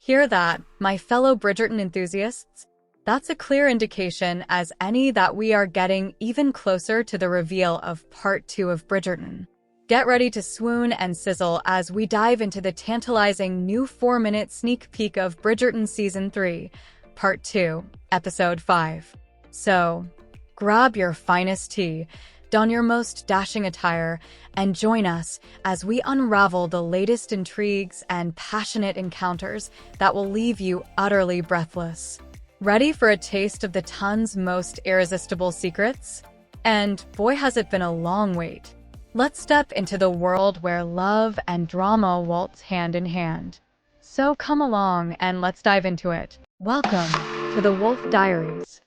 Hear that, my fellow Bridgerton enthusiasts? That's a clear indication as any that we are getting even closer to the reveal of Part 2 of Bridgerton. Get ready to swoon and sizzle as we dive into the tantalizing new 4-minute sneak peek of Bridgerton Season 3, Part 2, Episode 5. So, grab your finest tea, don your most dashing attire, and join us as we unravel the latest intrigues and passionate encounters that will leave you utterly breathless. Ready for a taste of the ton's most irresistible secrets? And boy, has it been a long wait. Let's step into the world where love and drama waltz hand in hand. So come along and let's dive into it. Welcome to the Wolf Diaries.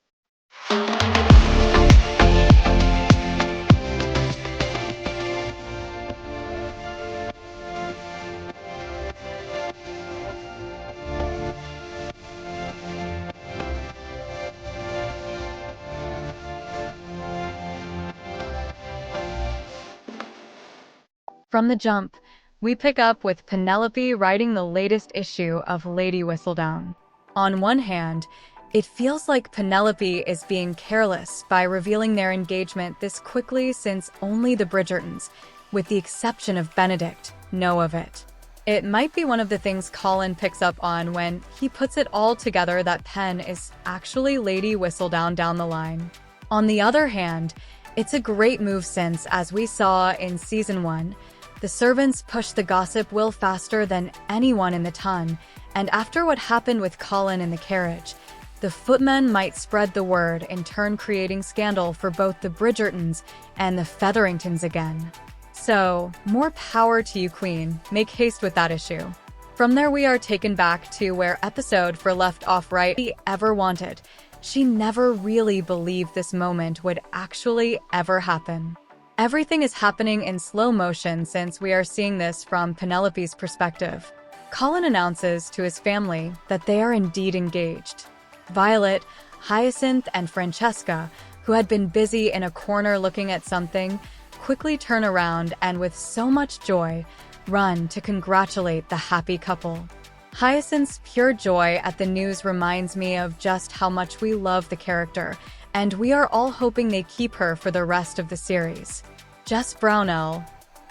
From the jump, we pick up with Penelope writing the latest issue of Lady Whistledown. On one hand, it feels like Penelope is being careless by revealing their engagement this quickly since only the Bridgertons, with the exception of Benedict, know of it. It might be one of the things Colin picks up on when he puts it all together that Pen is actually Lady Whistledown down the line. On the other hand, it's a great move since, as we saw in Season 1, the servants push the gossip will faster than anyone in the ton, and after what happened with Colin in the carriage, the footmen might spread the word, in turn creating scandal for both the Bridgertons and the Featheringtons again. So, more power to you, Queen. Make haste with that issue. From there we are taken back to where episode 4 left off right he ever wanted. She never really believed this moment would actually ever happen. Everything is happening in slow motion since we are seeing this from Penelope's perspective. Colin announces to his family that they are indeed engaged. Violet, Hyacinth, and Francesca, who had been busy in a corner looking at something, quickly turn around and with so much joy, run to congratulate the happy couple. Hyacinth's pure joy at the news reminds me of just how much we love the character, and we are all hoping they keep her for the rest of the series. Jess Brownell,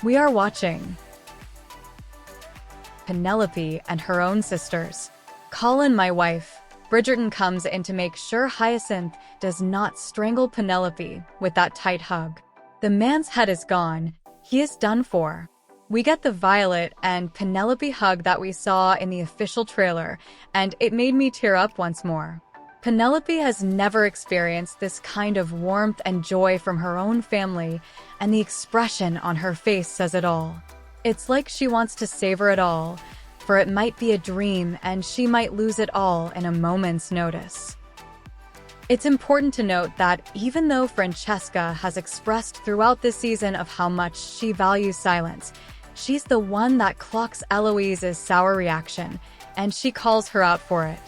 we are watching Penelope and her own sisters. Colin, my wife, Bridgerton comes in to make sure Hyacinth does not strangle Penelope with that tight hug. The man's head is gone. He is done for. We get the Violet and Penelope hug that we saw in the official trailer, and it made me tear up once more. Penelope has never experienced this kind of warmth and joy from her own family, and the expression on her face says it all. It's like she wants to savor it all, for it might be a dream and she might lose it all in a moment's notice. It's important to note that even though Francesca has expressed throughout this season of how much she values silence, she's the one that clocks Eloise's sour reaction, and she calls her out for it.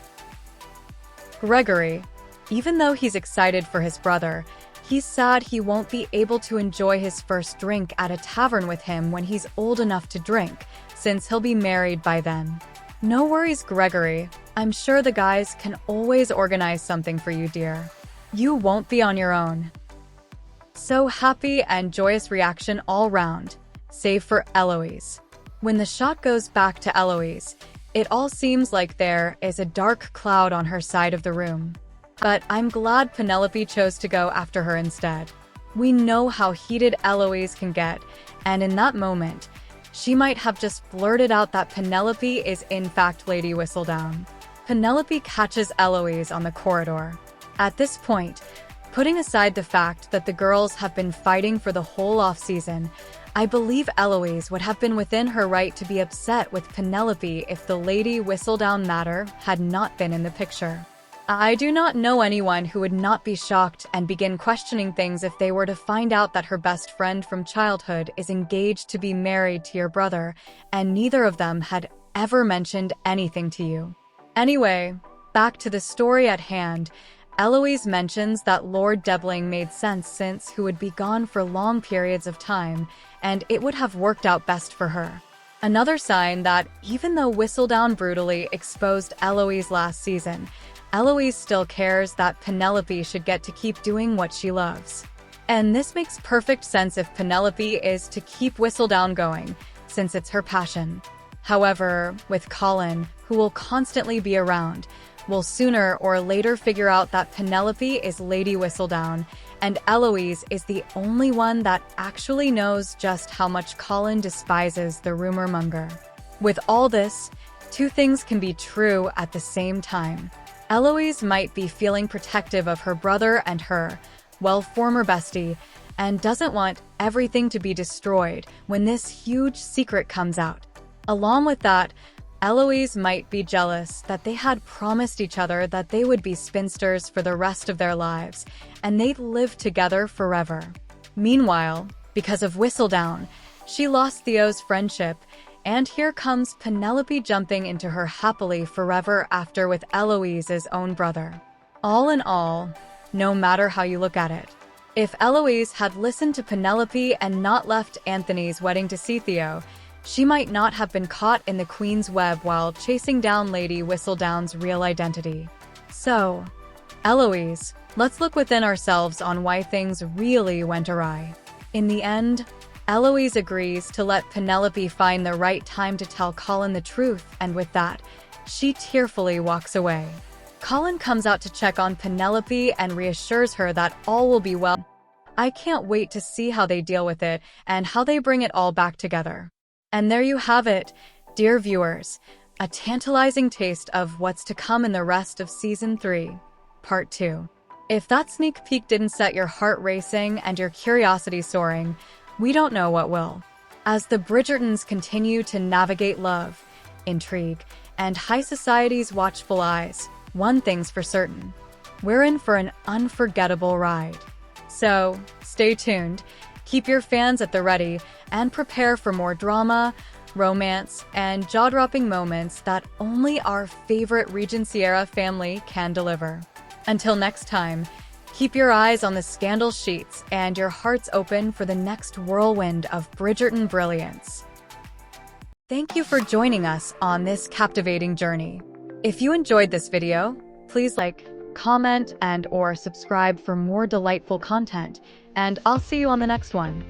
Gregory, even though he's excited for his brother, he's sad he won't be able to enjoy his first drink at a tavern with him when he's old enough to drink, since he'll be married by then. No worries, Gregory. I'm sure the guys can always organize something for you, dear. You won't be on your own. So happy and joyous reaction all round, save for Eloise. When the shot goes back to Eloise, it all seems like there is a dark cloud on her side of the room. But I'm glad Penelope chose to go after her instead. We know how heated Eloise can get, and in that moment, she might have just blurted out that Penelope is in fact Lady Whistledown. Penelope catches Eloise on the corridor. At this point, putting aside the fact that the girls have been fighting for the whole off-season, I believe Eloise would have been within her right to be upset with Penelope if the Lady Whistledown matter had not been in the picture. I do not know anyone who would not be shocked and begin questioning things if they were to find out that her best friend from childhood is engaged to be married to your brother, and neither of them had ever mentioned anything to you. Anyway, back to the story at hand. Eloise mentions that Lord Debling made sense since he would be gone for long periods of time, and it would have worked out best for her. Another sign that even though Whistledown brutally exposed Eloise last season, Eloise still cares that Penelope should get to keep doing what she loves. And this makes perfect sense if Penelope is to keep Whistledown going, since it's her passion. However, with Colin, who will constantly be around, we'll sooner or later figure out that Penelope is Lady Whistledown, and Eloise is the only one that actually knows just how much Colin despises the rumor monger. With all this, two things can be true at the same time. Eloise might be feeling protective of her brother and her, well, former bestie, and doesn't want everything to be destroyed when this huge secret comes out. Along with that, Eloise might be jealous that they had promised each other that they would be spinsters for the rest of their lives, and they'd live together forever. Meanwhile, because of Whistledown, she lost Theo's friendship, and here comes Penelope jumping into her happily forever after with Eloise's own brother. All in all, no matter how you look at it, if Eloise had listened to Penelope and not left Anthony's wedding to see Theo, she might not have been caught in the Queen's web while chasing down Lady Whistledown's real identity. So, Eloise, let's look within ourselves on why things really went awry. In the end, Eloise agrees to let Penelope find the right time to tell Colin the truth, and with that, she tearfully walks away. Colin comes out to check on Penelope and reassures her that all will be well. I can't wait to see how they deal with it and how they bring it all back together. And there you have it, dear viewers, a tantalizing taste of what's to come in the rest of Season 3, Part 2. If that sneak peek didn't set your heart racing and your curiosity soaring, we don't know what will. As the Bridgertons continue to navigate love, intrigue, and high society's watchful eyes, one thing's for certain: we're in for an unforgettable ride. So, stay tuned, keep your fans at the ready, and prepare for more drama, romance, and jaw-dropping moments that only our favorite Regency-era family can deliver. Until next time, keep your eyes on the scandal sheets and your hearts open for the next whirlwind of Bridgerton brilliance. Thank you for joining us on this captivating journey. If you enjoyed this video, please like, comment, and/or subscribe for more delightful content, and I'll see you on the next one.